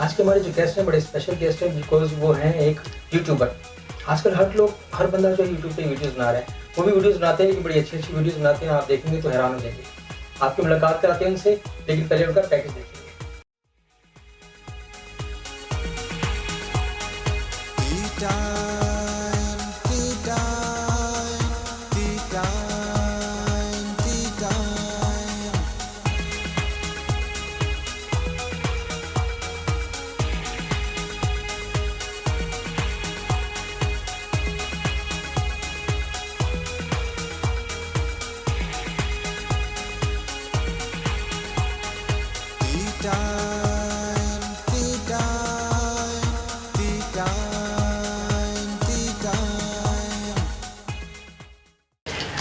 आज के हमारे जो गेस्ट हैं बड़े स्पेशल गेस्ट हैं बिकॉज वो हैं एक यूट्यूबर। आजकल हर बंदा जो यूट्यूब पे वीडियोस बना रहा है, वो भी वीडियोस बनाते हैं लेकिन बड़ी अच्छी अच्छी वीडियोस बनाते हैं। आप देखेंगे तो हैरान हो जाएंगे। आपकी मुलाकात कराते हैं उनसे, लेकिन पहले उनका पैकेज देखेंगे।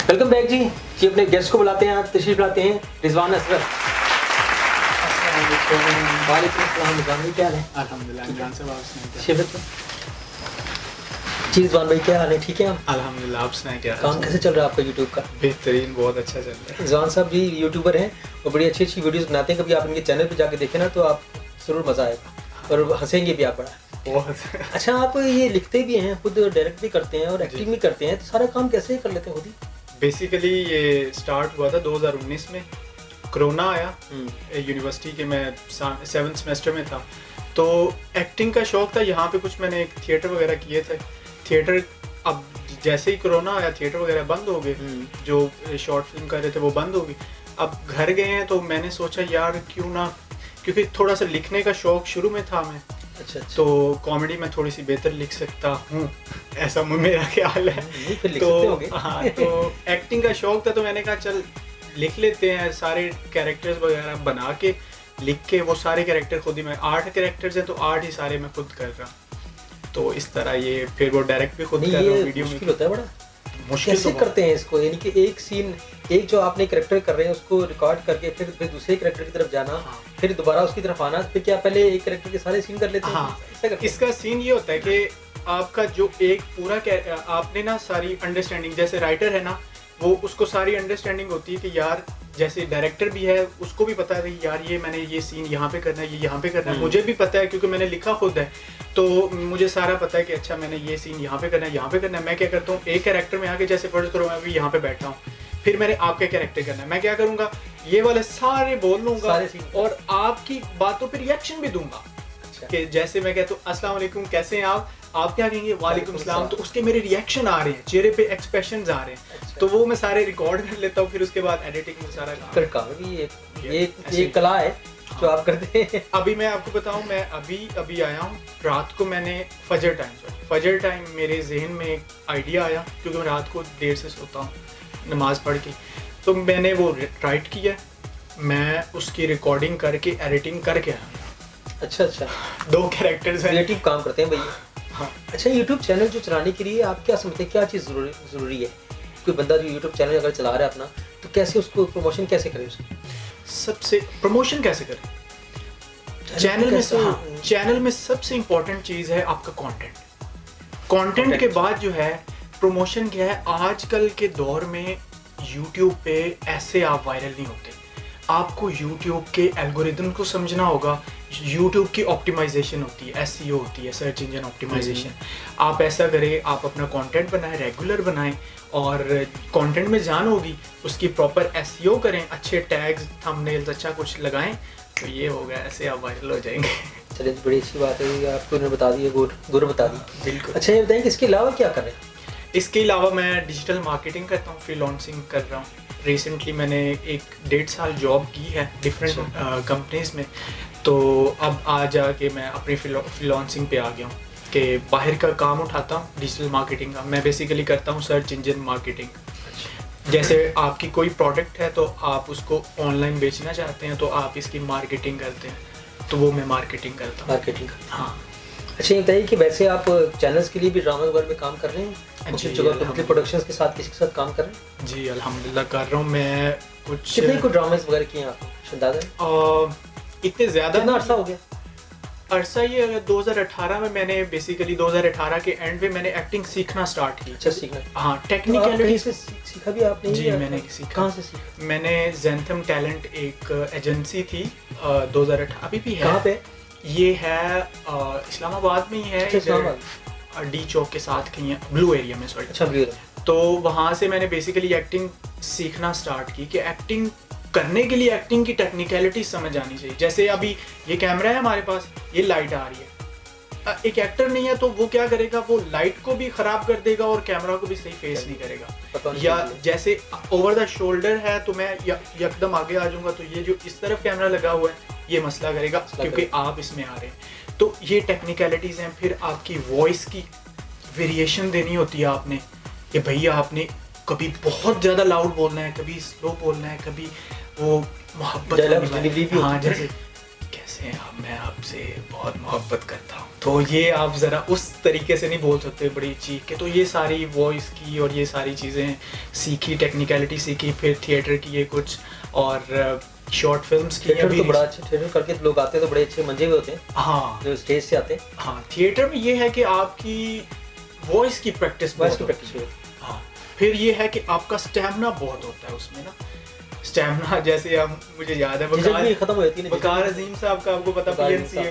वेलकम बैक जी अपने गेस्ट को बुलाते हैं, आप तशरीफ लाते हैं रिजवान असरफ। वालेकुम अस्सलाम रिजवान भाई, क्या हाल है? अल्हम्दुलिल्लाह। जान से वापस नहीं शिवत जी। रिजवान भाई क्या हाल है? ठीक है आप? अल्हम्दुलिल्लाह। आप सुनाएं क्या काम कैसे चल रहा है आपका यूट्यूब का? बेहतरीन, बहुत अच्छा चल रहा है। रिजवान साहब जी यूट्यूबर हैं और बड़ी अच्छी अच्छी वीडियोस बनाते हैं। कभी आप इनके चैनल पे जाके देखें ना तो आप जरूर मज़ा आएगा और हंसेंगे भी आप बड़ा। बहुत अच्छा, आप ये लिखते भी हैं, खुद डायरेक्ट भी करते हैं और एक्टिंग भी करते हैं, तो सारा काम कैसे कर लेते हैं खुद ही? बेसिकली ये स्टार्ट हुआ था 2019 में। कोरोना आया यूनिवर्सिटी के, मैं 7th सेमेस्टर में था, तो एक्टिंग का शौक था। यहाँ पे कुछ मैंने थिएटर वगैरह किए थे। थिएटर अब जैसे ही कोरोना आया थिएटर वगैरह बंद हो गए, जो शॉर्ट फिल्म कर रहे थे वो बंद हो गई। अब घर गए हैं तो मैंने सोचा यार क्यों ना, क्योंकि थोड़ा सा लिखने का शौक शुरू में था मैं। अच्छा। तो कॉमेडी में थोड़ी सी बेहतर लिख सकता हूँ, ऐसा मेरा ख्याल है। तो हाँ, तो एक्टिंग का शौक था तो मैंने कहा चल लिख लेते हैं। सारे कैरेक्टर्स वगैरह बना के लिख के, वो सारे कैरेक्टर खुद ही, मैं 8 कैरेक्टर्स हैं तो 8 ही सारे मैं खुद कर रहा। तो इस तरह ये फिर वो डायरेक्ट भी खुद कर रहा हूँ। वीडियो मुश्किल होता है बड़ा। मुश्किल कैसे करते हैं इसको? यानी कि एक सीन, एक जो आपने कैरेक्टर कर रहे हैं उसको रिकॉर्ड करके फिर दूसरे कैरेक्टर की तरफ जाना, फिर दोबारा उसकी तरफ आना, फिर क्या पहले एक कैरेक्टर के सारे सीन कर लेते हैं? हाँ, इसका सीन ये होता है कि आपका जो एक पूरा आपने ना सारी अंडरस्टैंडिंग, जैसे राइटर है ना वो उसको सारी अंडरस्टैंडिंग होती है कि यार, जैसे डायरेक्टर भी है उसको भी पता है कि यार ये मैंने ये सीन यहाँ पे करना है, ये यहाँ पे करना है। मुझे भी पता है क्योंकि मैंने लिखा खुद है, तो मुझे सारा पता है कि अच्छा मैंने ये सीन यहाँ पे करना है, यहाँ पे करना है। मैं क्या करता हूँ, एक कैरेक्टर में आके, जैसे फर्ज करो मैं अभी यहाँ पे बैठा हूँ, फिर मैंने आपका कैरेक्टर करना है, मैं क्या करूँगा, ये वाले सारे बोल लूँगा और आपकी बातों पर रिएक्शन भी दूंगा। कि जैसे मैं कहता हूँ अस्सलाम वालेकुम, कैसे हैं आप क्या कहेंगे? वालेकुम सलाम। तो उसके मेरे रिएक्शन आ रहे हैं, चेहरे पे एक्सप्रेशंस आ रहे हैं। अच्छा। तो वो मैं सारे रिकॉर्ड कर लेता हूँ, फिर उसके बाद एडिटिंग में सारा काम भी ये कला है जो आप करते हैं। अभी मैं आपको बताऊँ, मैं अभी आया हूँ। रात को मैंने फजर टाइम मेरे जहन में एक आइडिया आया, क्योंकि मैं रात को देर से सोता हूँ नमाज पढ़ के, तो मैंने वो राइट किया, मैं उसकी रिकॉर्डिंग करके एडिटिंग करके आया। अच्छा। 2 कैरेक्टर्स हैं। क्रिएटिव काम करते हैं भैया। हाँ। अच्छा, YouTube चैनल जो चलाने के लिए आप क्या समझते हैं, क्या चीज़ ज़रूरी है? कोई बंदा जो YouTube चैनल अगर चला रहा है अपना, तो कैसे उसको प्रमोशन कैसे करे? उसकी सबसे प्रमोशन कैसे करे? चैनल में सबसे इम्पोर्टेंट चीज़ है आपका कंटेंट के बाद जो है प्रमोशन क्या है। आजकल के दौर में YouTube पे ऐसे आप वायरल नहीं होते। आपको YouTube के एल्गोरिदम को समझना होगा। YouTube की ऑप्टिमाइजेशन होती है, SEO होती है, सर्च इंजन ऑप्टिमाइजेशन। आप ऐसा करें, आप अपना कंटेंट बनाएं, रेगुलर बनाएं, और कंटेंट में जान होगी, उसकी प्रॉपर SEO करें, अच्छे टैग्स, थंबनेल्स अच्छा कुछ लगाएं, तो ये हो गया, ऐसे आप वायरल हो जाएंगे। चलिए, बड़ी अच्छी बात है, आपको उन्होंने बता दी, गुर बता दी। बिल्कुल। अच्छा, ये बताएं कि इसके अलावा क्या करें? इसके अलावा मैं डिजिटल मार्केटिंग करता हूँ, फ्रीलांसिंग कर रहा हूँ। रिसेंटली मैंने 1-1.5 साल जॉब की है डिफरेंट कंपनीज में, तो अब आ जाके मैं अपनी फ्रीलांसिंग पे आ गया हूँ कि बाहर का काम उठाता हूँ डिजिटल मार्केटिंग का। मैं बेसिकली करता हूँ सर्च इंजन मार्केटिंग। जैसे आपकी कोई प्रोडक्ट है तो आप उसको ऑनलाइन बेचना चाहते हैं तो आप इसकी मार्केटिंग करते हैं, तो वो मैं मार्केटिंग करता हूँ। मार्केटिंग, हाँ। अच्छा ये बताइए कि वैसे आप चैनल्स के लिए भी ड्रामा वगैरह में काम कर रहे हैं? जी, कुछ जगह प्रोडक्शंस के साथ किसी के साथ काम कर रहे हैं? जी अल्हम्दुलिल्लाह कर रहा हूँ मैं। कुछ कितने कुछ ड्रामास वगैरह किए हैं आपने, कुछ अंदाजा है? इतने ज़्यादा कितना अरसा हो गया? अरसा ये 2018 में मैंने बेसिकली 2018 के एंड में मैंने एक्टिंग सीखना स्टार्ट की। अच्छा, सीखना। हाँ, तो आप टेक्निकलिटी कहीं से सीखा भी आपने? जी मैंने सीखा। कहाँ से सीखा? मैंने ज़ेंथम टैलेंट एक एजेंसी थी 2018, अभी भी है। कहाँ पे? ये है इस्लामाबाद में ही है। अच्छा, इस्लामाबाद। डी चौक के साथ कहीं है, ब्लू एरिया में, सॉरी। अच्छा, ब्लू एरिया। तो वहाँ से मैंने बेसिकली एक्टिंग सीखना स्टार्ट की कि एक्टिंग करने के लिए एक्टिंग की टेक्निकलिटी समझ आनी चाहिए। जैसे अभी ये कैमरा है हमारे पास, ये लाइट आ रही है, एक एक्टर नहीं है तो वो क्या करेगा, वो लाइट को भी खराब कर देगा और कैमरा को भी सही फेस नहीं करेगा। या जैसे ओवर द शोल्डर है तो मैं यकदम आगे आ जाऊंगा तो ये जो इस तरफ कैमरा लगा हुआ है ये मसला करेगा क्योंकि आप इसमें आ रहे हैं। तो ये टेक्निकलिटीज हैं। फिर आपकी वॉइस की वेरिएशन देनी होती है आपने, कि भैया आपने कभी बहुत ज़्यादा लाउड बोलना है, कभी स्लो बोलना है, कभी वो मोहब्बत। हाँ, जैसे कैसे हैं आप, मैं आपसे बहुत मोहब्बत करता हूँ, तो ये आप ज़रा उस तरीके से नहीं बोल सकते बड़ी चीख के। तो ये सारी वॉइस की और ये सारी चीज़ें सीखी, टेक्निकलिटी सीखी। फिर थिएटर की ये कुछ और शॉर्ट फिल्म्स की। थिएटर तो बड़ा अच्छा, थिएटर करके लोग आते हैं तो बड़े अच्छे मंजे हुए होते हैं। हाँ, जो स्टेज से आते हैं। हाँ, थिएटर में ये है कि आपकी वॉइस की प्रैक्टिस होती है। हाँ, फिर ये है कि आपका स्टैमिना बहुत होता है उसमें ना। स्टैमिना जैसे हम, मुझे याद है खत्म हो जाती है। वकार अजीम साहब का, आपको पता, PNC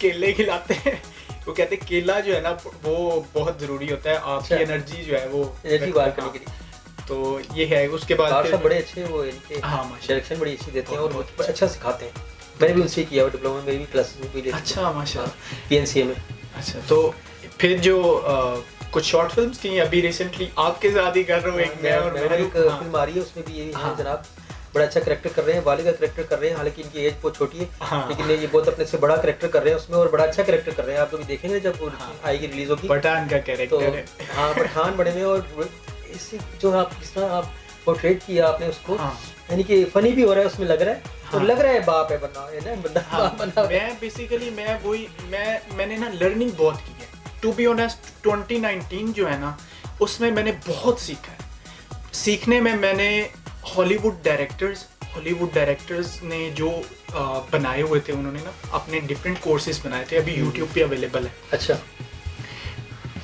केले खिलाते हैं, वो कहते हैं केला जो है ना वो बहुत जरूरी होता है आपकी एनर्जी जो है वो एनर्जी बाहर करने के लिए। तो ये है। उसके बाद सब बड़े अच्छे, वो इनके डायरेक्शन बड़ी अच्छी देते हैं और अच्छा सिखाते हैं। मैंने भी उनसे किया, डिप्लोमा में भी क्लासेस में भी लेते हैं। अच्छा, माशाल्लाह, PNCA में। अच्छा, तो फिर जो कुछ शॉर्ट फिल्म्स की अभी रिसेंटली आपके साथ ही कर रहा हूँ। एक मैं और एक फिल्म आ रही है, उसमें भी यही है जनाब, बड़ा अच्छा कैरेक्टर कर रहे हैं, वाली का कैरेक्टर कर रहे हैं। हालांकि इनकी एज बहुत छोटी है, लेकिन ये बहुत अपने से बड़ा कैरेक्टर कर रहे हैं उसमें, और बड़ा अच्छा कैरेक्टर कर रहे हैं। आप लोग देखेंगे जब आएगी, रिलीज होगी। पठान का कैरेक्टर है। हाँ, पठान बड़े में, और इससे जो आप जिस तरह आप पोर्ट्रेट किया आपने उसको, यानी कि फनी भी हो रहा है उसमें, लग रहा है और लग रहा है बाप है बंदा। मैं बेसिकली मैंने ना लर्निंग बहुत की है, टू बी ऑनेस्ट। 2019 जो है ना उसमें मैंने बहुत सीखा है। सीखने में मैंने हॉलीवुड डायरेक्टर्स ने जो बनाए हुए थे, उन्होंने ना अपने डिफरेंट कोर्सेज बनाए थे, अभी यूट्यूब पे अवेलेबल है। अच्छा,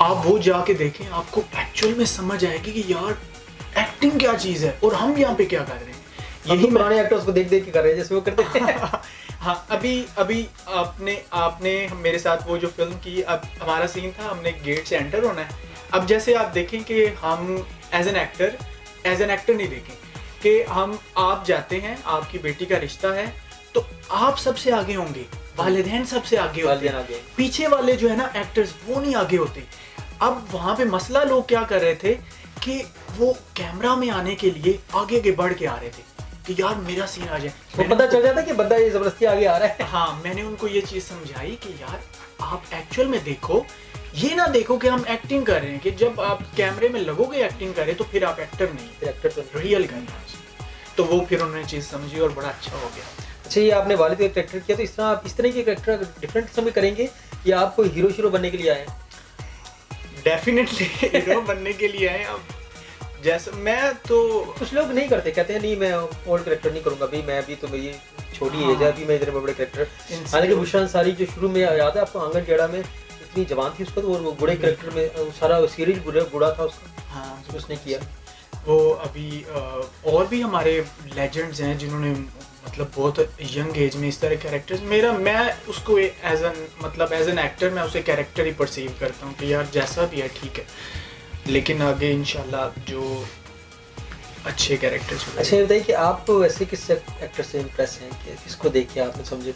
आप वो जाके देखें, आपको एक्चुअल में समझ आएगी कि यार एक्टिंग क्या चीज़ है और हम यहाँ पे क्या कर रहे हैं। यही पुराने एक्टर्स को देख देख के कर रहे हैं जैसे वो करते हैं। हाँ, अभी आपने मेरे साथ वो जो फिल्म की, अब हमारा सीन था, हमने गेट से एंटर होना है। अब जैसे आप देखें कि हम एज एन एक्टर नहीं देखें कि आप जाते हैं, आपकी बेटी का रिश्ता है तो आप सबसे आगे होंगे, वालिदैन सबसे आगे होते हैं, पीछे वाले जो है ना एक्टर्स वो नहीं आगे होते। अब वहाँ पे मसला लोग क्या कर रहे थे कि वो कैमरा में आने के लिए आगे बढ़ के आ रहे थे कि यार मेरा सीन आ जाए, वो पता चल जाता कि बंदा ये जबरदस्ती आगे आ रहा है। हाँ, मैंने उनको ये चीज़ समझाई कि यार आप एक्चुअल में देखो, ये ना देखो कि हम एक्टिंग कर रहे हैं, कि जब आप कैमरे में लगोगे एक्टिंग करें तो फिर आप एक्टर नहीं, एक्टर तो रियल कर रहे हैं। तो वो फिर उन्होंने चीज़ समझी और बड़ा अच्छा हो गया। अच्छा, ये आपने वालिद का कैरेक्टर किया, तो इस तरह आप इस तरह के कैरेक्टर डिफरेंट किस्म में करेंगे या आप कोई हीरो बनने के लिए आए हैं? डेफिनेटली हीरो बनने के लिए आए। अब जैसे मैं तो, कुछ लोग नहीं करते, कहते हैं नहीं मैं ओल्ड कैरेक्टर नहीं करूंगा, अभी मैं, अभी तो मेरी छोटी एज है, अभी मैं इतने बड़े कैरेक्टर। हालांकि बुशरा अंसारी जो शुरू में याद है आपको, आंगन टेढ़ा में इतनी जवान थी उसका, तो वो बड़े कैरेक्टर में सारा सीरीज बुरा था उसका। हाँ, उसने किया वो। अभी और भी हमारे लेजेंड्स हैं जिन्होंने मतलब बहुत यंग एज में इस तरह कैरेक्टर्स, मैं उसको एज एन एक्टर मैं उसे कैरेक्टर ही परसीव करता हूँ कि यार जैसा भी है ठीक है, लेकिन आगे इंशाल्लाह जो अच्छे कैरेक्टर्स। अच्छा, ये बताइए कि आप तो वैसे किस एक्टर से इम्प्रेस हैं, कि किसको देख के आपने समझे?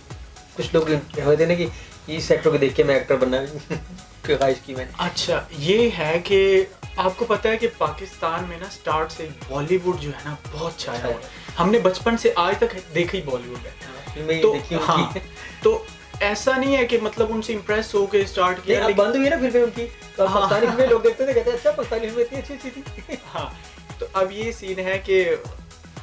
कुछ लोग होते हैं ना कि इस एक्टर को देख के मैं एक्टर बनना ख्वाहिश की मैंने। अच्छा, ये है कि आपको पता है कि पाकिस्तान में ना स्टार्ट से बॉलीवुड जो है ना बहुत छाया हुआ है। हमने बचपन से आज तक देखा ही बॉलीवुड है। तो हाँ, तो ऐसा नहीं है कि मतलब उनसे इम्प्रेस होकर स्टार्ट किया, लेकिन बंद हुई ना फिल्में उनकी, तो पाकिस्तानी फिल्में लोग देखते थे, कहते अच्छा पाकिस्तानी फिल्में इतनी अच्छी थी। हाँ, तो अब ये सीन है कि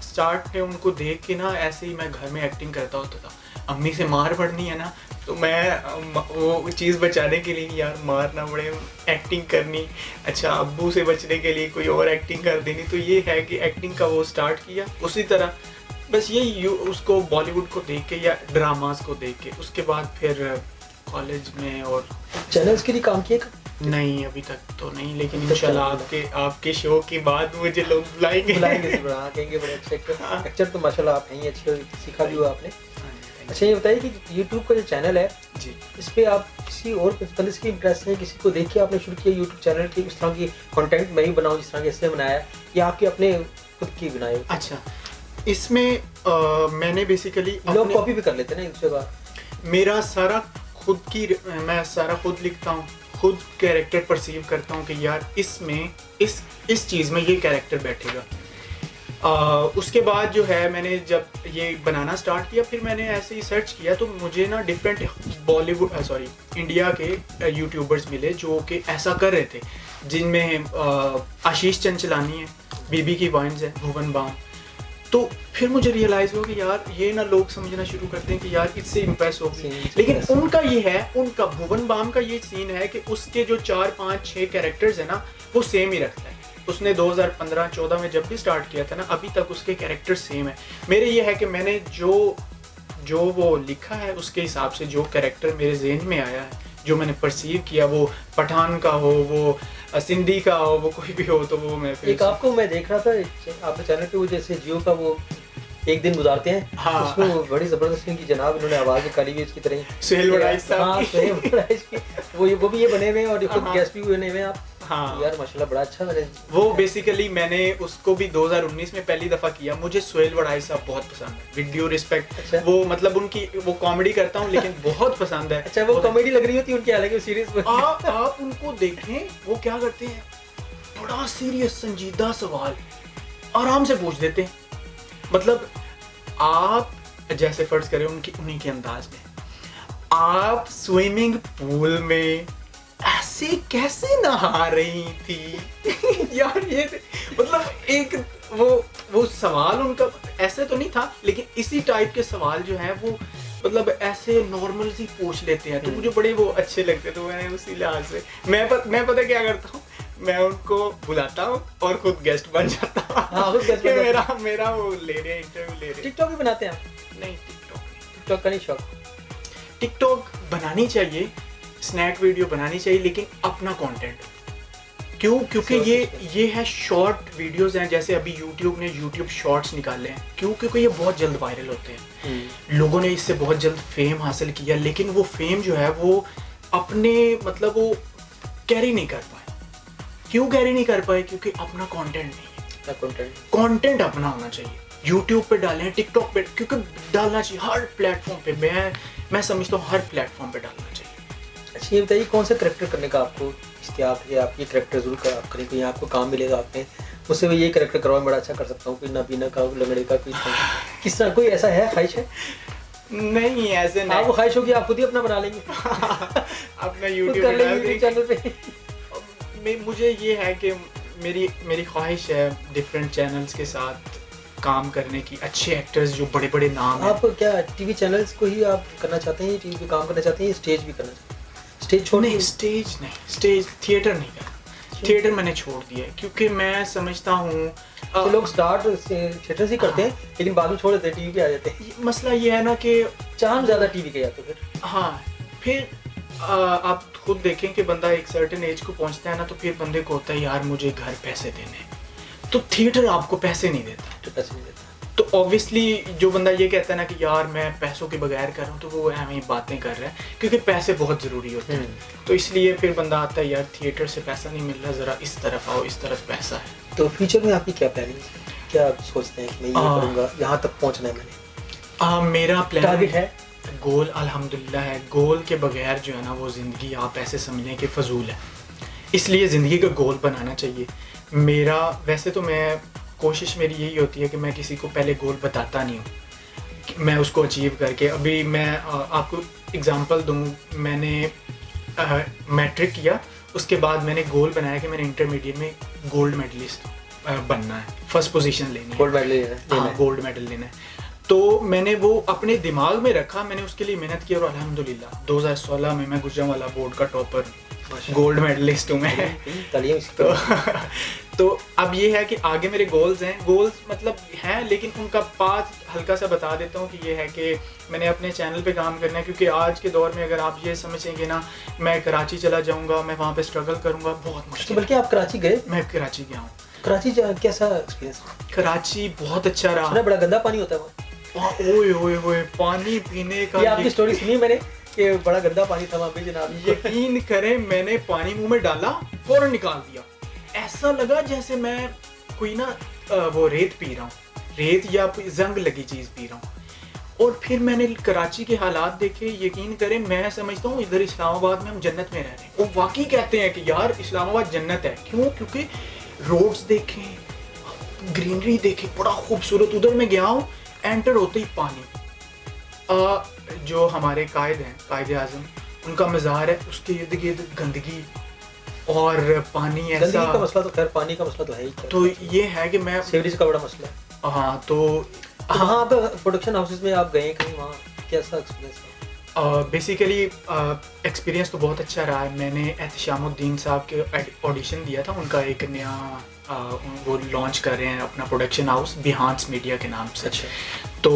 स्टार्ट में उनको देख के ना ऐसे ही मैं घर में एक्टिंग करता होता था। अम्मी से मार पड़नी है ना, तो मैं वो चीज़ बचाने के लिए यार मार ना पड़े, एक्टिंग करनी, अच्छा अब्बू से बचने के लिए कोई और एक्टिंग कर देनी। तो ये है कि एक्टिंग का वो स्टार्ट किया उसी तरह, बस ये उसको बॉलीवुड को देख के या ड्रामास को देख के। उसके बाद फिर कॉलेज में और चैनल्स के लिए काम किया? नहीं अभी तक तो नहीं, लेकिन इंशाल्लाह आपके शो के बाद मुझे लोग बुलाएंगे कहेंगे बड़े अच्छे एक्टर तो माशाल्लाह आप हैं ही, अच्छे सीखा भी हुआ आपने। अच्छा ये बताइए कि यूट्यूब का जो चैनल है जी, इस पे आप किसी और बंदे की इंटरेस्ट है, किसी को देख के आपने शुरू किया यूट्यूब चैनल की उस तरह की कंटेंट मैं ही बनाऊं जिस तरह के इसने बनाया, या आपके अपने खुद की बनाए? अच्छा, इसमें मैंने बेसिकली लोग कॉपी भी कर लेते हैं ना इसके बाद। मेरा सारा खुद की, मैं सारा खुद लिखता हूँ, खुद कैरेक्टर परसीव करता हूँ कि यार इसमें इस चीज़ में ये कैरेक्टर बैठेगा। उसके बाद जो है मैंने जब ये बनाना स्टार्ट किया, फिर मैंने ऐसे ही सर्च किया तो मुझे ना डिफरेंट इंडिया के यूट्यूबर्स मिले जो कि ऐसा कर रहे थे, जिनमें आशीष चंचलानी है, बीबी की वाइन्स है, भुवन बाम। तो फिर मुझे रियलाइज़ हुआ कि यार ये ना लोग समझना शुरू करते हैं कि यार इससे इम्प्रेस हो गई, लेकिन उनका ये है, उनका भुवन बाम का ये सीन है कि उसके जो 4, 5, 6 कैरेक्टर्स है ना वो सेम ही रखता है। उसने 2015-14 में जब भी स्टार्ट किया था ना, अभी तक उसके कैरेक्टर सेम है। मेरे ये है कि मैंने जो वो लिखा है उसके हिसाब से जो कैरेक्टर मेरे ज़हन में आया है, जो मैंने परसीव किया, वो पठान का हो, वो सिंधी का हो, वो कोई भी हो, तो वो मैं फिर एक आपको मैं देख रहा था आपके चैनल पे, वो जैसे जियो का वो एक दिन गुजारते हैं, हाँ, उसमें वो बड़ी जबरदस्त की जनाब इन्होंने आवाज निकाली हुई इसकी तरह, सुहेल वड़ाइच साहब। हाँ, सुहेल वड़ाइच की वो भी ये बने हुए हैं और खुद गेस्ट भी बने हुए हैं आप। हाँ यार माशाल्लाह बड़ा अच्छा मैंने वो बेसिकली मैंने उसको भी 2019 में पहली दफ़ा किया। मुझे सुहेल वड़ाइच साहब बहुत पसंद है, विद ड्यू रिस्पेक्ट। अच्छा। वो मतलब उनकी वो कॉमेडी करता हूँ लेकिन बहुत पसंद है। अच्छा, वो कॉमेडी लग रही होती है उनकी, हालांकि सीरियस आप उनको देखें वो क्या करते हैं, बड़ा सीरियस संजीदा सवाल आराम से पूछ देते हैं। मतलब आप जैसे फर्ज करें उन्हीं के अंदाज में, आप स्विमिंग पूल में ऐसे कैसे नहा रही थी यार, ये मतलब एक वो सवाल उनका ऐसे तो नहीं था, लेकिन इसी टाइप के सवाल जो है वो मतलब ऐसे नॉर्मल सी पूछ लेते हैं, तो मुझे बड़े वो अच्छे लगते। तो मैंने उसी लिहाज से मैं पता क्या करता हूँ, मैं उनको बुलाता हूँ और खुद गेस्ट बन जाता हूँ। हाँ, खुद गेस्ट बन जाता हूँ। मेरा वो ले रहे हैं, इंटरव्यू ले रहे हैं। टिकटॉक भी बनाते हैं आप? नहीं, टिकटॉक का नहीं शौक? टिकटॉक बनानी चाहिए, स्नैक वीडियो बनानी चाहिए, लेकिन अपना कंटेंट। क्यों? क्योंकि ये है शॉर्ट वीडियोस हैं, जैसे अभी यूट्यूब ने यूट्यूब शॉर्ट्स निकाले हैं। क्यों? क्योंकि ये बहुत जल्द वायरल होते हैं, लोगों ने इससे बहुत जल्द फेम हासिल किया, लेकिन वो फेम जो है वो अपने मतलब वो कैरी नहीं कर पाए। क्यों कैरी नहीं कर पाए? क्योंकि अपना कंटेंट नहीं है। कंटेंट अपना होना चाहिए। यूट्यूब पे डालें, टिकटॉक पे, क्योंकि डालना चाहिए हर प्लेटफॉर्म पे। मैं समझता हूँ हर प्लेटफॉर्म पे डालना चाहिए। अच्छा ये बताइए, कौन सा करेक्टर करने का आपको आप ये करेक्टर जरूर करें, कोई आपको काम मिलेगा आपने उससे मैं ये करेक्टर करवाऊँ, बड़ा अच्छा कर सकता हूँ, कोई नबीना का, लंगड़े का, किस तरह कोई ऐसा है ख्वाहिश है? नहीं, ऐसे नहीं। आपको ख्वाहिश होगी आप खुद ही अपना बना लेंगे अपना यूट्यूब चैनल पे। मुझे ये है कि मेरी ख्वाहिश है डिफरेंट चैनल्स के साथ काम करने की, अच्छे एक्टर्स जो बड़े बड़े नाम हैं। आप क्या टीवी चैनल्स को ही आप करना चाहते हैं, टीवी पे काम करना चाहते हैं, स्टेज भी करना चाहते हैं? स्टेज छोड़ नहीं, स्टेज थिएटर नहीं करना। थिएटर मैंने छोड़ दिया है क्योंकि मैं समझता हूँ तो लोग स्टार्ट थिएटर से करते हैं लेकिन बाद में छोड़ देते हैं, टीवी पे आ जाते हैं। मसला ये है ना कि चाम ज़्यादा टीवी के, या तो फिर हाँ, फिर आप खुद देखें कि बंदा एक सर्टेन एज को पहुँचता है ना, तो फिर बंदे को होता है यार मुझे घर पैसे देने, तो थिएटर आपको पैसे नहीं देता। तो ऑब्वियसली जो बंदा ये कहता है ना कि यार मैं पैसों के बगैर कर रहा हूँ, तो वो हमें बातें कर रहा है, क्योंकि पैसे बहुत ज़रूरी होते हैं। तो इसलिए फिर बंदा आता है यार थिएटर से पैसा नहीं मिल रहा, ज़रा इस तरफ आओ, इस तरफ पैसा है। तो फ्यूचर में आपकी क्या प्लानिंग है, क्या आप सोचते हैं कि मैं ये करूँगा, यहाँ तक पहुँचना है मैंने? मेरा प्लान टारगेट है, गोल अल्हम्दुलिल्लाह है। गोल के बगैर जो है ना वो ज़िंदगी आप ऐसे समझें कि फजूल है। इसलिए ज़िंदगी का गोल बनाना चाहिए। मेरा वैसे तो मैं कोशिश मेरी यही होती है कि मैं किसी को पहले गोल बताता नहीं हूँ, मैं उसको अचीव करके। अभी मैं आपको एग्ज़ाम्पल दूँ, मैंने मैट्रिक किया, उसके बाद मैंने गोल बनाया कि मैंने इंटरमीडिएट में गोल्ड मेडलिस्ट बनना है, फर्स्ट पोजीशन लेनी है, गोल्ड मेडल लेना है। हाँ गोल्ड मेडल लेना है। तो मैंने वो अपने दिमाग में रखा, मैंने उसके लिए मेहनत की और अल्हम्दुलिल्लाह 2016 में मैं गुजरांवाला बोर्ड का टॉपर, गोल्ड मेडलिस्ट हूँ मैं। तो अब ये है कि आगे मेरे गोल्स हैं, गोल्स मतलब हैं, लेकिन उनका पाथ हल्का सा बता देता हूँ कि ये है कि मैंने अपने चैनल पे काम करना है, क्योंकि आज के दौर में अगर आप ये समझेंगे ना, मैं कराची चला जाऊँगा, मैं वहाँ पे स्ट्रगल करूँगा, बहुत मुश्किल। बल्कि आप कराची गए? मैं कराची गया हूँ। कराची कैसा एक्सपीरियंस? कराची बहुत अच्छा रहा। बड़ा गंदा पानी होता है वहाँ। ओए ओए ओए, पानी पीने का, ये आपकी स्टोरी सुनी मैंने कि बड़ा गंदा पानी था वहाँ पे जनाब। यकीन करें, मैंने पानी मुंह में डाला, फौरन निकाल दिया। ऐसा लगा जैसे मैं कोई ना वो रेत पी रहा हूँ, रेत या कोई जंग लगी चीज़ पी रहा हूँ। और फिर मैंने कराची के हालात देखे, यकीन करें मैं समझता हूँ इधर इस्लामाबाद में हम जन्नत में रह रहे हैं। वो वाकई कहते हैं कि यार इस्लामाबाद जन्नत है। क्यों? क्योंकि रोड्स देखें, ग्रीनरी देखें, बड़ा खूबसूरत। उधर मैं गया हूँ, एंटर होते ही पानी, जो हमारे कायद हैं, कायद आज़म, उनका मज़ार है, उसके इर्द गिर्द गंदगी और पानी ऐसा। गंदगी का मसला तो खैर पानी का मसला तो है ही। तो ये है कि मैं सीवरेज का बड़ा मसला है। हाँ, तो हाँ, प्रोडक्शन हाउसेस में आप गए कहीं, वहाँ कैसा एक्सपीरियंस? बेसिकली एक्सपीरियंस तो बहुत अच्छा रहा है। मैंने एहतशामुद्दीन साहब के ऑडिशन दिया था, उनका एक नया वो लॉन्च कर रहे हैं अपना प्रोडक्शन हाउस बिहांस मीडिया के नाम से। अच्छा। तो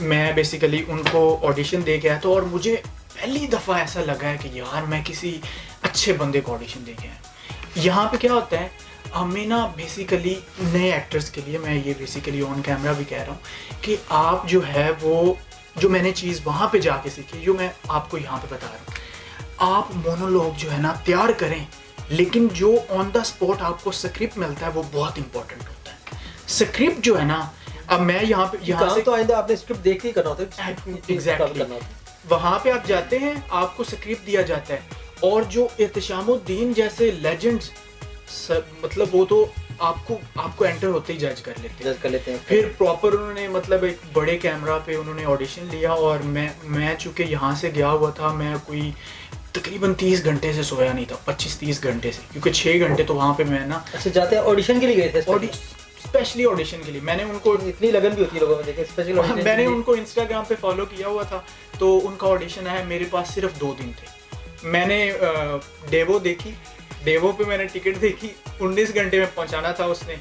मैं बेसिकली उनको ऑडिशन दे गया था और मुझे पहली दफ़ा ऐसा लगा है कि यार मैं किसी अच्छे बंदे को ऑडिशन दे गया। यहाँ पे क्या होता है, हमें ना बेसिकली नए एक्टर्स के लिए, मैं ये बेसिकली ऑन कैमरा भी कह रहा हूँ कि आप जो है वो जो मैंने चीज़ वहाँ पे जाके सीखी, जो मैं आपको यहाँ पे बता रहा हूँ, आप मोनोलॉग जो है ना तैयार करें, लेकिन जो ऑन द स्पॉट आपको स्क्रिप्ट मिलता है वो बहुत इंपॉर्टेंट होता है। स्क्रिप्ट जो है ना, अब मैं यहाँ से तो आइंदा आपने स्क्रिप्ट देख के करना होता है। एग्जैक्टली, वहाँ पे आप जाते हैं, आपको स्क्रिप्ट दिया जाता है, और जो एहतशामुद्दीन जैसे लेजेंड्स, मतलब वो तो आपको एंटर होते ही जज कर लेते हैं। फिर प्रॉपर उन्होंने मतलब एक बड़े कैमरा पे उन्होंने ऑडिशन लिया, और मैं चूँकि यहाँ से गया हुआ था, मैं कोई तकरीबन 30 घंटे से सोया नहीं था, 25-30 घंटे से, क्योंकि 6 घंटे तो वहाँ पे मैं ना। अच्छा, जाते हैं ऑडिशन के लिए गए थे? स्पेशली ऑडिशन के लिए। मैंने उनको, इतनी लगन भी होती है लोगों में, देखे स्पेशल ऑडिशन। मैंने उनको इंस्टाग्राम पे फॉलो किया हुआ था, तो उनका ऑडिशन आया, मेरे पास सिर्फ 2 दिन थे। मैंने डेवो देखी, डेवो पे मैंने टिकट देखी, 19 घंटे में पहुंचाना था उसने।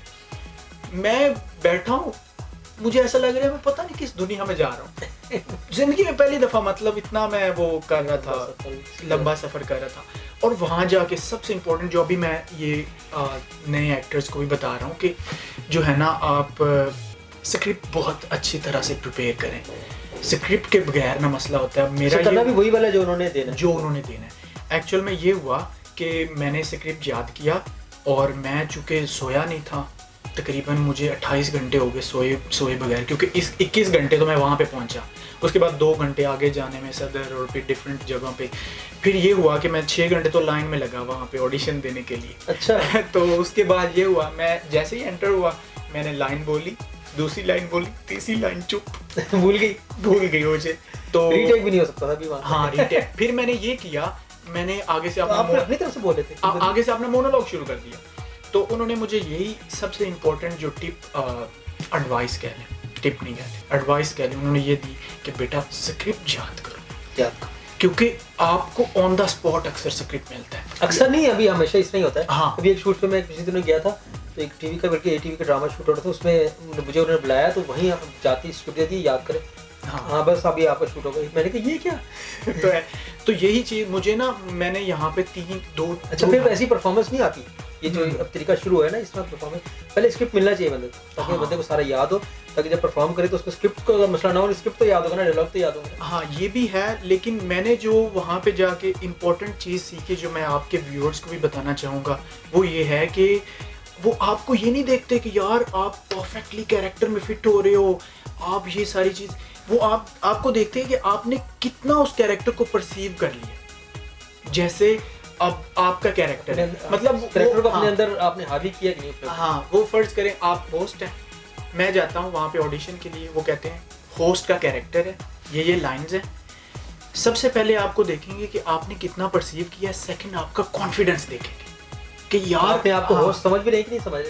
मैं बैठा हूँ, मुझे ऐसा लग रहा है मैं पता नहीं किस दुनिया में जा रहा हूँ। जिंदगी में पहली दफ़ा मतलब इतना मैं वो कर रहा था, लंबा सफ़र कर रहा था। और वहाँ जाके सबसे इम्पोर्टेंट जो अभी मैं ये नए एक्टर्स को भी बता रहा हूँ कि जो है ना, आप स्क्रिप्ट बहुत अच्छी तरह से प्रिपेयर करें। स्क्रिप्ट के बगैर ना मसला होता है। मेरा करना भी वही वाला जो उन्होंने देना है। एक्चुअल में ये हुआ कि मैंने स्क्रिप्ट याद किया, और मैं चूँकि सोया नहीं था, तकरीबन मुझे 28 घंटे हो गए सोए बगैर, क्योंकि इस 21 घंटे तो मैं वहाँ पे पहुँचा। उसके बाद 2 घंटे आगे जाने में सदर, और फिर डिफरेंट जगह पे। फिर ये हुआ कि मैं 6 घंटे तो लाइन में लगा वहाँ पे ऑडिशन देने के लिए। अच्छा। तो उसके बाद ये हुआ, मैं जैसे ही एंटर हुआ, मैंने लाइन बोली, दूसरी लाइन बोली, तीसरी लाइन चुप। भूल गई मुझे। तो रीटेक भी नहीं हो सकता था अभी वहाँ। हाँ, रीटेक। फिर मैंने ये किया, मैंने आगे से अपनी तरफ से बोले थे, आगे से अपना मोनोलॉग शुरू कर दिया। तो उन्होंने मुझे यही सबसे इम्पोर्टेंट जो एडवाइस कह लें, टिप नहीं कहते, एडवाइस कह लें, उन्होंने ये दी कि बेटा स्क्रिप्ट याद करो, क्योंकि आपको ऑन द स्पॉट अक्सर स्क्रिप्ट मिलता है। अक्सर नहीं, अभी हमेशा इस नहीं होता है। हाँ। अभी एक शूट पे मैं किसी दिनों गया था, तो एक टीवी का, बल्कि ATV का ड्रामा शूट हो रहा था, उसमें मुझे उन्होंने बुलाया, तो वहीं जाती स्क्रिप्ट दे दी, याद करें। हाँ, बस अभी आपका शूट होगा। मैंने कहा ये क्या तो यही चीज़ मुझे ना, मैंने यहाँ पे 3-2। अच्छा, फिर वैसी परफॉर्मेंस नहीं आती। ये जो अब तरीका शुरू है ना, इस तरह परफॉर्मेंस, पहले स्क्रिप्ट मिलना चाहिए बंदे को, ताकि बंदे को सारा याद हो, ताकि जब परफॉर्म करे तो उसको स्क्रिप्ट को अगर मसला ना हो, स्क्रिप्ट तो याद होगा ना, डायलॉग तो याद होगा। हाँ, ये भी है, लेकिन मैंने जो वहाँ पे जाके इम्पोर्टेंट चीज़ सीखी, जो मैं आपके व्यूअर्स को भी बताना चाहूँगा, वो ये है कि वो आपको ये नहीं देखते कि यार आप परफेक्टली कैरेक्टर में फिट हो रहे हो, आप ये सारी चीज़, वो आपको देखते हैं कि आपने कितना उस कैरेक्टर को परसीव कर लिया। जैसे अब आपका कैरेक्टर है, मतलब कैरेक्टर को अपने हाँ, अंदर आपने हावी किया कि नहीं? हाँ, वो फर्ज करें आप होस्ट हैं, मैं जाता हूँ वहाँ पे ऑडिशन के लिए, वो कहते हैं होस्ट का कैरेक्टर है, ये लाइंस हैं। सबसे पहले आपको देखेंगे कि आपने कितना परसीव किया, सेकंड आपका कॉन्फिडेंस देखेंगे कि यार आपने आपको हाँ, होस्ट समझ भी नहीं कि नहीं समझ।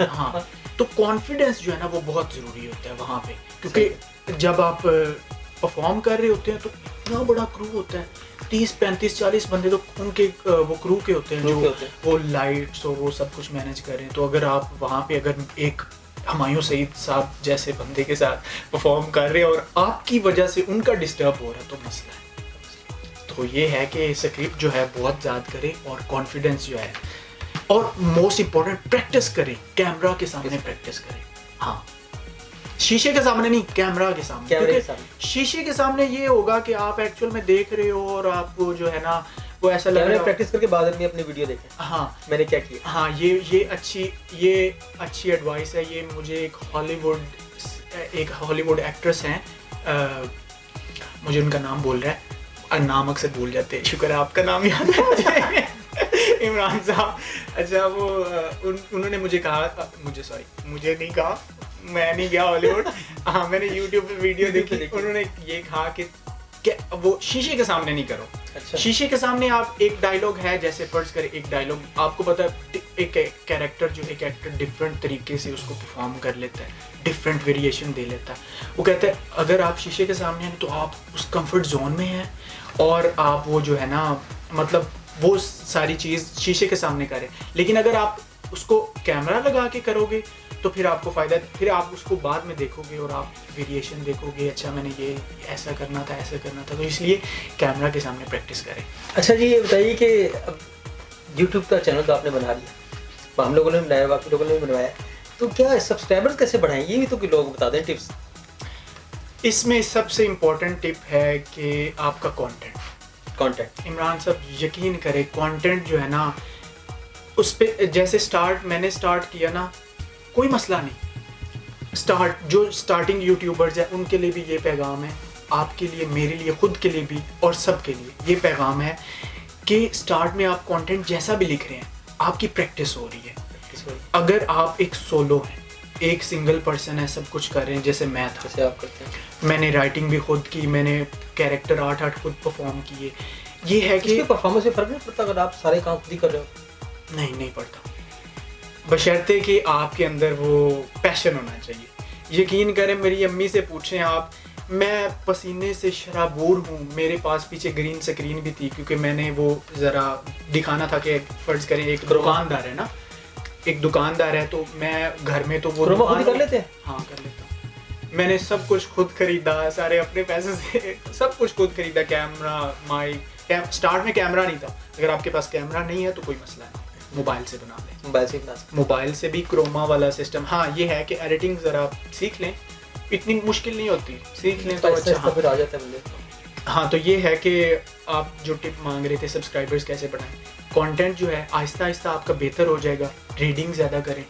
हाँ, तो कॉन्फिडेंस जो है ना वो बहुत ज़रूरी होता है वहाँ पे, क्योंकि जब आप परफॉर्म कर रहे होते हैं तो इतना बड़ा क्रू होता है, 30 35 40 बंदे तो उनके वो क्रू के होते हैं जो वो लाइट्स और वो सब कुछ मैनेज कर रहे हैं। तो अगर आप वहाँ पे अगर एक हुमायूं सईद साहब जैसे बंदे के साथ परफॉर्म कर रहे हैं और आपकी वजह से उनका डिस्टर्ब हो रहा है तो मसला है। तो ये है कि स्क्रिप्ट जो है बहुत याद करें और कॉन्फिडेंस जो है, और मोस्ट इम्पोर्टेंट प्रैक्टिस करें, कैमरा के सामने प्रैक्टिस करें। हाँ, शीशे के सामने नहीं, कैमरा के सामने। कैमरे के सामने। शीशे के सामने ये होगा कि आप एक्चुअल में देख रहे हो और आपको जो है ना वो ऐसा लग रहा है प्रैक्टिस करके बाद में अपनी वीडियो देखें। हाँ मैंने क्या किया। हाँ, ये अच्छी एडवाइस है। ये मुझे एक हॉलीवुड एक्ट्रेस हैं, मुझे उनका नाम बोल रहा है, नाम अक्सर भूल जाते हैं, शुक्र है आपका नाम याद है मुझे। इमरान साहब। अच्छा, वो उन्होंने मुझे नहीं कहा, मैं नहीं गया हॉलीवुड। हाँ, मैंने यूट्यूब पे वीडियो देखी, उन्होंने ये कहा कि वो शीशे के सामने नहीं करो। अच्छा। शीशे के सामने आप एक डायलॉग है, जैसे फर्ज करें एक डायलॉग आपको पता है, एक कैरेक्टर जो एक एक्टर डिफरेंट तरीके से उसको परफॉर्म कर लेता है, डिफरेंट वेरिएशन दे लेता है। वो कहता है अगर आप शीशे के सामने हैं तो आप उस कंफर्ट जोन में हैं और आप वो जो है ना मतलब वो सारी चीज़ शीशे के सामने करें। लेकिन अगर आप उसको कैमरा लगा के करोगे तो फिर आपको फ़ायदा, फिर आप उसको बाद में देखोगे और आप वेरिएशन देखोगे, अच्छा मैंने ये ऐसा करना था, ऐसा करना था। तो इसलिए कैमरा के सामने प्रैक्टिस करें। अच्छा जी, ये बताइए कि अब यूट्यूब का चैनल तो आपने बना लिया, हम लोगों ने बनाया, बाकी लोगों ने भी बनवाया, तो क्या सब्सक्राइबर्स कैसे बढ़ाएं, ये भी तो लोग बता दें टिप्स। इसमें सबसे इम्पोर्टेंट टिप है कि आपका कंटेंट। इमरान साहब यकीन करें, कंटेंट जो है ना उस पे जैसे मैंने स्टार्ट किया ना, कोई मसला नहीं। जो स्टार्टिंग यूट्यूबर्स हैं उनके लिए भी ये पैगाम है, आपके लिए, मेरे लिए, खुद के लिए भी और सब के लिए ये पैगाम है कि स्टार्ट में आप कंटेंट जैसा भी लिख रहे हैं, आपकी प्रैक्टिस हो रही है। अगर आप एक सोलो हैं, एक सिंगल पर्सन है, सब कुछ कर रहे हैं, जैसे मैं था, जैसे आप करते हैं, मैंने राइटिंग भी खुद की, मैंने कैरेक्टर 8 खुद परफॉर्म किए। ये है कि परफॉर्मेंस में फ़र्क नहीं पड़ता अगर आप सारे काम खुद ही कर रहे हो? नहीं पड़ता, बशर्ते कि आपके अंदर वो पैशन होना चाहिए। यकीन करें, मेरी अम्मी से पूछें आप, मैं पसीने से शराबूर हूँ। मेरे पास पीछे ग्रीन स्क्रीन भी थी क्योंकि मैंने वो ज़रा दिखाना था कि फ़र्ज़ करें एक दुकानदार है ना, एक दुकानदार है, तो मैं घर में तो वो खुद कर लेते हैं। हाँ, कर लेता हूँ। मैंने सब कुछ खुद खरीदा, सारे अपने पैसे से सब कुछ खुद खरीदा, कैमरा, माइक। स्टार्ट में कैमरा नहीं था, अगर आपके पास कैमरा नहीं है तो कोई मसला नहीं, मोबाइल से बना लें। मोबाइल से भी क्रोमा वाला सिस्टम। हाँ, ये है कि एडिटिंग ज़रा आप सीख लें, इतनी मुश्किल नहीं होती, सीख लें तो अच्छा फिर आ जाता है बंदे। हाँ, तो ये है कि आप जो टिप मांग रहे थे सब्सक्राइबर्स कैसे बढ़ाएं, कंटेंट जो है आहिस्ता आहिस्ता आपका बेहतर हो जाएगा। रीडिंग ज़्यादा करें।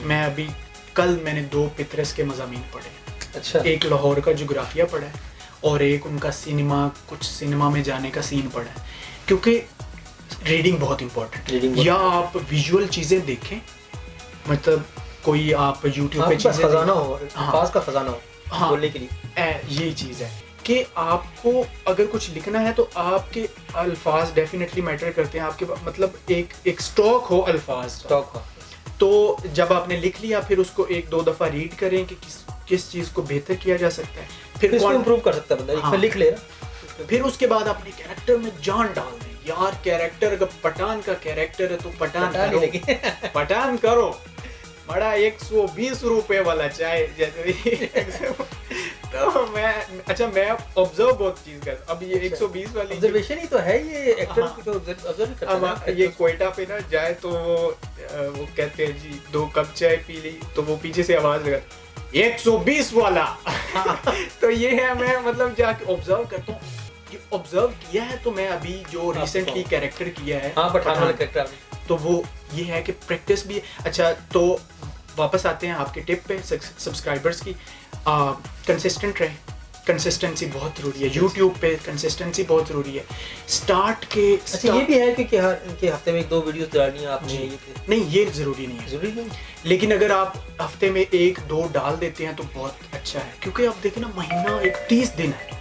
मैं अभी कल मैंने 2 पितरस के मज़ामीन पढ़े। अच्छा। एक लाहौर का जोग्राफिया पढ़ा है और एक उनका कुछ सिनेमा में जाने का सीन पढ़ा है, क्योंकि रीडिंग बहुत इंपॉर्टेंट। या आप विजुअल चीज़ें देखें, मतलब कोई आप यूट्यूब पे चीज़ें खजाना हो, पास का खजाना हो, हाँ, बोलने के लिए यही चीज़ है कि आपको अगर कुछ लिखना है तो आपके अल्फाज डेफिनेटली मैटर करते हैं। आपके मतलब एक स्टॉक हो, अल्फाज स्टॉक हो। तो जब आपने लिख लिया, फिर उसको 1-2 दफ़ा रीड करें कि किस चीज़ को बेहतर किया जा सकता है, फिर इसको इम्प्रूव कर सकता है बंदा। लिख ले ना, फिर उसके बाद अपने कैरेक्टर में जान डाल दें। यार कैरेक्टर, अगर पठान का कैरेक्टर है तो पठान करो। बड़ा 120 रुपए वाला चाय जैसे तो मैं ऑब्जर्व बहुत चीज करता। अब ये 120 वाली ऑब्जर्वेशन ही तो है, ये एक्टर की तो ऑब्जर्व करता है। ये कोयटा पे ना जाए तो वो कहते हैं जी 2 कप चाय पी ली, तो वो पीछे से आवाज लगा 120 वाला। तो ये है, मैं मतलब जाके ऑब्जर्व करता हूँ। ऑब्जर्व किया है तो मैं अभी जो रिसेंटली कैरेक्टर किया है, पठान वाला कैरेक्टर, तो वो ये है कि प्रैक्टिस भी। अच्छा, तो वापस आते हैं आपके टिप पे सब्सक्राइबर्स की। कंसिस्टेंट रहे, कंसिस्टेंसी बहुत ज़रूरी है। यूट्यूब पे कंसिस्टेंसी बहुत ज़रूरी है। स्टार्ट के अच्छा ये भी है कि हर हफ्ते में 1-2 वीडियोस डालनी है आपने, ये नहीं, ये ज़रूरी नहीं है, जरूरी नहीं। लेकिन अगर आप हफ्ते में 1-2 डाल देते हैं तो बहुत अच्छा है, क्योंकि आप देखें ना, महीना एक 30 दिन है,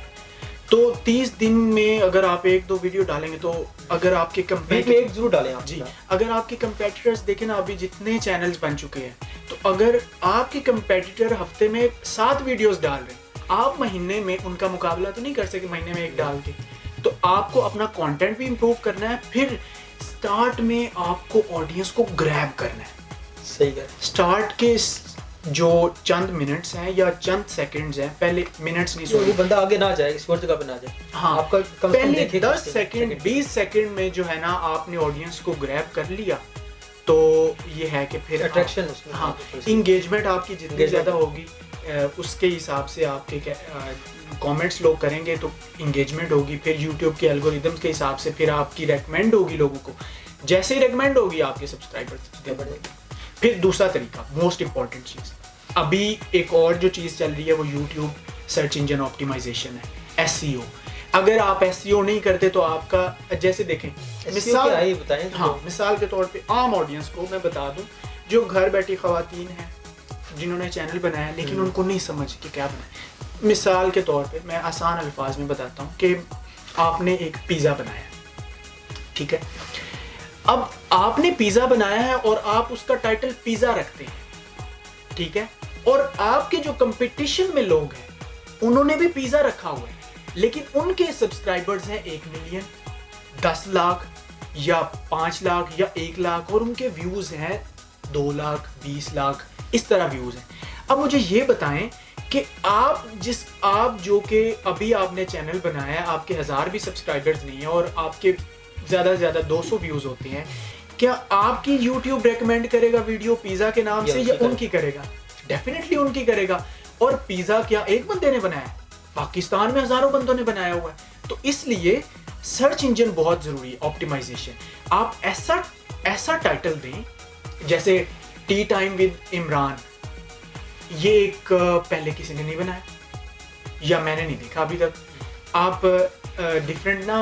तो 30 दिन में अगर आप 1-2 वीडियो डालेंगे तो अगर आपके एक जरूर डालें आप जी, अगर आपके कंपेटिटर्स देखें ना, अभी जितने चैनल्स बन चुके हैं, तो अगर आपके कंपेटिटर हफ्ते में 7 वीडियोस डाल रहे हैं, आप महीने में उनका मुकाबला तो नहीं कर सकते महीने में 1 डाल के। तो आपको अपना कंटेंट भी इम्प्रूव करना है, फिर स्टार्ट में आपको ऑडियंस को ग्रैब करना है। सही है। स्टार्ट के जो चंद मिनट्स हैं या चंद सेकंड्स हैं, पहले मिनट्स नहीं, वो बंदा आगे ना जाए, इस जगह पे ना जाए। हाँ, आपका पहले 10 सेकंड 20 सेकंड में जो है ना आपने ऑडियंस को ग्रैब कर लिया, तो ये है कि फिर अट्रैक्शन उसमें, हाँ, इंगेजमेंट आपकी जितनी ज़्यादा होगी उसके हिसाब से आपके कमेंट्स लोग करेंगे तो इंगेजमेंट होगी, फिर यूट्यूब के एल्गोरिदम के हिसाब से फिर आपकी रेकमेंड होगी लोगों को, जैसे ही रेकमेंड होगी आपके सब्सक्राइबर्स। फिर दूसरा तरीका, मोस्ट इम्पॉर्टेंट चीज़, अभी एक और जो चीज़ चल रही है वो यूट्यूब सर्च इंजन ऑप्टिमाइजेशन है, SEO। अगर आप SEO नहीं करते तो आपका, जैसे देखें मिसाल बताएं, हाँ, मिसाल के तौर पे आम ऑडियंस को मैं बता दूं, जो घर बैठी ख़वातीन हैं जिन्होंने चैनल बनाया लेकिन उनको नहीं समझ कि क्या बनाए। मिसाल के तौर पे मैं आसान अल्फाज में बताता हूँ कि आपने एक पिज़्ज़ा बनाया, ठीक है, अब आपने पिज़्ज़ा बनाया है और आप उसका टाइटल पिज़्ज़ा रखते हैं, ठीक है, और आपके जो कंपटीशन में लोग हैं उन्होंने भी पिज़्ज़ा रखा हुआ है, लेकिन उनके सब्सक्राइबर्स हैं 1 मिलियन, 10 लाख या 5 लाख या 1 लाख, और उनके व्यूज़ हैं 2 लाख 20 लाख, इस तरह व्यूज़ हैं। अब मुझे ये बताएं कि आप जो कि अभी आपने चैनल बनाया है, आपके 1000 भी सब्सक्राइबर्स नहीं है और आपके ज़्यादा से ज़्यादा 200 व्यूज़ होते हैं, क्या आपकी यूट्यूब रेकमेंड करेगा वीडियो पिज़्ज़ा के नाम से या उनकी करेगा? डेफिनेटली उनकी करेगा। और पिज़्ज़ा क्या एक बंदे ने बनाया है? पाकिस्तान में हज़ारों बंदों ने बनाया हुआ है। तो इसलिए सर्च इंजन बहुत ज़रूरी है, ऑप्टिमाइजेशन। आप ऐसा टाइटल दें, जैसे टी टाइम विद इमरान, ये एक पहले किसी ने नहीं बनाया या मैंने नहीं देखा अभी तक। आप डिफरेंट ना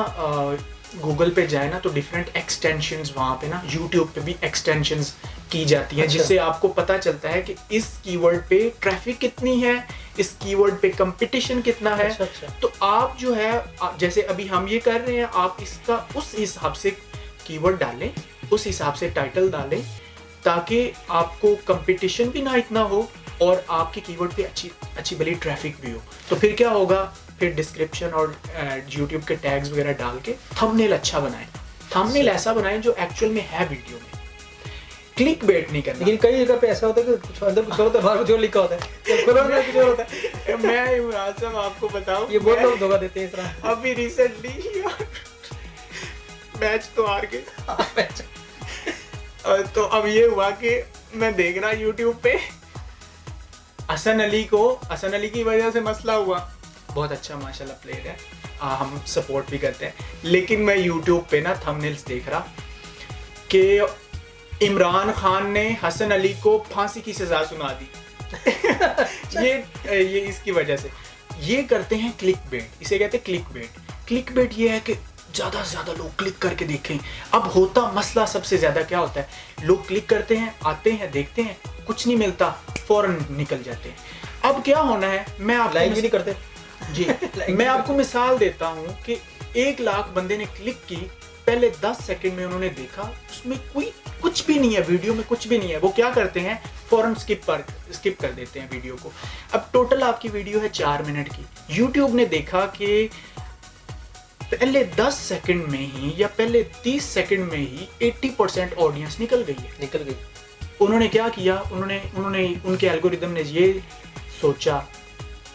गूगल पे जाए ना तो डिफरेंट एक्सटेंशंस वहाँ पे ना यूट्यूब पे भी एक्सटेंशंस की जाती हैं, जिससे आपको पता चलता है कि इस कीवर्ड पे ट्रैफिक कितनी है, इस कीवर्ड पे कंपटीशन कितना है। तो आप जो है, जैसे अभी हम ये कर रहे हैं, आप इसका उस हिसाब से कीवर्ड डालें, उस हिसाब से टाइटल डालें, ताकि आपको कंपटीशन भी ना इतना हो और आपके कीवर्ड पे अच्छी भली ट्रैफिक भी हो। तो फिर क्या होगा, फिर डिस्क्रिप्शन और यूट्यूब के टैग्स वगैरह डाल के थंबनेल अच्छा बनाएं, थंबनेल ऐसा बनाएं जो एक्चुअल में है वीडियो में, क्लिक बेट नहीं करना। लेकिन कई जगह पे ऐसा होता है कि कुछ अंदर कुछ होता है, बाहर कुछ और लिखा होता है, खोलो ना कुछ और होता है। मैं इमरान साहब आपको बताऊं, ये बहुत लोग धोखा देते हैं इस तरह। अभी रिसेंटली मैच तो हार गए, तो अब ये हुआ कि मैं देख रहा यूट्यूब पे हसन अली की वजह से मसला हुआ, बहुत अच्छा माशाल्लाह प्लेयर है, हम सपोर्ट भी करते हैं, लेकिन मैं यूट्यूब पे ना थंबनेल्स देख रहा कि इमरान खान ने हसन अली को फांसी की सजा सुना दी। ये इसकी वजह से ये करते हैं क्लिक बेट, इसे कहते हैं क्लिक बेट। क्लिक बेट ये है कि ज़्यादा से ज़्यादा लोग क्लिक करके देखें। अब होता मसला सबसे ज़्यादा क्या होता है, लोग क्लिक करते हैं, आते हैं, देखते हैं, कुछ नहीं मिलता, फौरन निकल जाते हैं। अब क्या होना है, मैं आप लाइक भी नहीं करते जी मैं आपको मिसाल देता हूँ कि 1 लाख बंदे ने क्लिक की, पहले 10 सेकंड में उन्होंने देखा, उसमें कुछ भी नहीं है, वीडियो में कुछ भी नहीं है, वो क्या करते हैं, फौरन स्किप कर देते हैं वीडियो को। अब टोटल आपकी वीडियो है 4 मिनट की, यूट्यूब ने देखा कि पहले 10 सेकंड में ही या पहले 30 सेकंड में ही 80% ऑडियंस निकल गई। उन्होंने क्या किया, उन्होंने उनके एल्गोरिदम ने ये सोचा,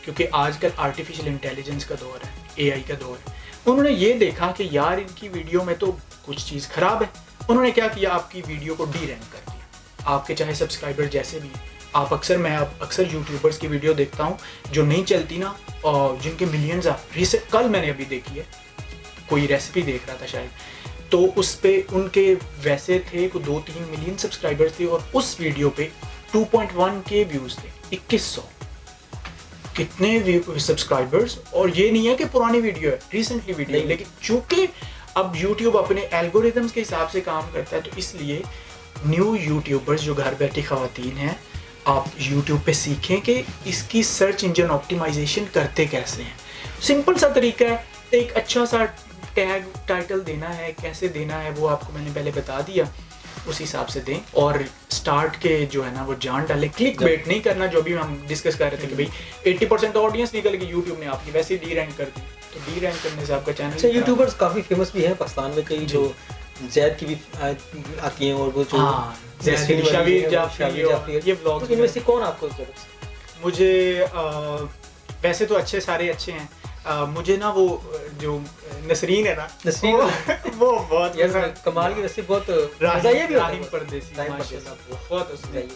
क्योंकि आजकल आर्टिफिशियल इंटेलिजेंस का दौर है, AI का दौर है, उन्होंने ये देखा कि यार इनकी वीडियो में तो कुछ चीज़ खराब है। उन्होंने क्या किया, आपकी वीडियो को डी रैंक कर दिया। आपके चाहे सब्सक्राइबर जैसे भी हैं, मैं अक्सर यूट्यूबर्स की वीडियो देखता हूँ जो नहीं चलती ना, और जिनके मिलियंस कल मैंने अभी देखी है, कोई रेसिपी देख रहा था शायद, तो उस पे उनके वैसे थे को 2-3 मिलियन सब्सक्राइबर्स थे और उस वीडियो पे 2.1 के व्यूज़ थे, 2100। कितने सब्सक्राइबर्स, और ये नहीं है कि पुरानी वीडियो है, रिसेंटली वीडियो है, नहीं। लेकिन चूंकि अब YouTube अपने एल्गोरिथम्स के हिसाब से काम करता है, तो इसलिए न्यू यूट्यूबर्स जो घर बैठी खवातीन हैं, आप YouTube पे सीखें कि इसकी सर्च इंजन ऑप्टिमाइजेशन करते कैसे हैं। सिंपल सा तरीका है, एक अच्छा सा टैग टाइटल देना है, कैसे देना है वो आपको मैंने पहले बता दिया, उस हिसाब से दें। और स्टार्ट के जो है ना वो जान डालें, क्लिक बेट नहीं करना, जो भी हम डिस्कस कर रहे थे कि भाई 80% ऑडियंस निकल गई, यूट्यूब ने आपकी वैसे ही डी रैंक कर दी, तो डी रैंक करने से आपका चैनल। अच्छा, यूट्यूबर्स काफ़ी फेमस भी हैं पाकिस्तान में, कई जो जैद की भी आती हैं, और वो जो शावीर जाफरी, ये व्लॉग्स। इनमें से कौन आपको मुझे वैसे तो सारे अच्छे हैं, मुझे ना वो जो नसरीन है ना, नसरीन वो बहुत कमाल की, वैसे बहुत राहिम परदेसी माशाल्लाह, बहुत उसने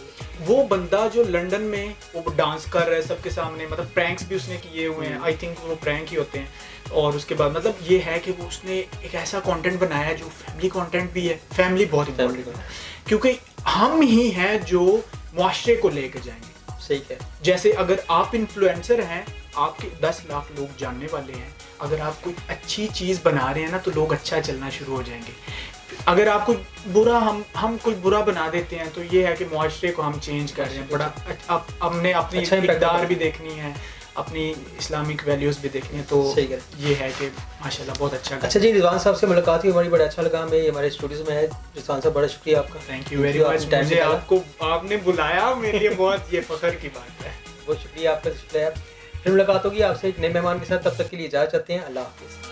वो बंदा जो लंदन में वो डांस कर रहा है सबके सामने, मतलब प्रैंक्स भी उसने किए हुए हैं, आई थिंक वो प्रैंक ही होते हैं। और उसके बाद मतलब ये है कि वो उसने एक ऐसा कंटेंट बनाया है जो फैमिली कंटेंट भी है। फैमिली बहुत इंपॉर्टेंट है, क्योंकि हम ही हैं जो मुआशरे को लेकर जाएंगे। सही है। जैसे अगर आप इन्फ्लुएंसर हैं, आपके 10 लाख लोग जानने वाले हैं, अगर आप कोई अच्छी चीज़ बना रहे हैं ना, तो लोग अच्छा चलना शुरू हो जाएंगे। अगर आप कोई बुरा हम कोई बुरा बना देते हैं, तो ये है कि मुआशरे को हम चेंज कर रहे हैं। बड़ा हमने अपनी इक़दार भी देखनी है, अपनी इस्लामिक वैल्यूज़ भी देखनी है, तो ये है कि माशाल्लाह बहुत अच्छा जी, रिजवान साहब से मुलाकात हुई, हमारी बड़ा अच्छा लगा, हमें हमारे स्टूडियोज में है। रिजवान साहब, बड़ा शुक्रिया आपका, थैंक यू वेरी मच, मुझे आपने बुलाया, मेरे लिए बहुत ये फख्र की बात है। बहुत शुक्रिया आपका, शुक्रिया। फिर मुलाकात होगी आपसे एक नए मेहमान के साथ, तब तक के लिए इजाज़त चाहते हैं, अल्लाह हाफ़िज़।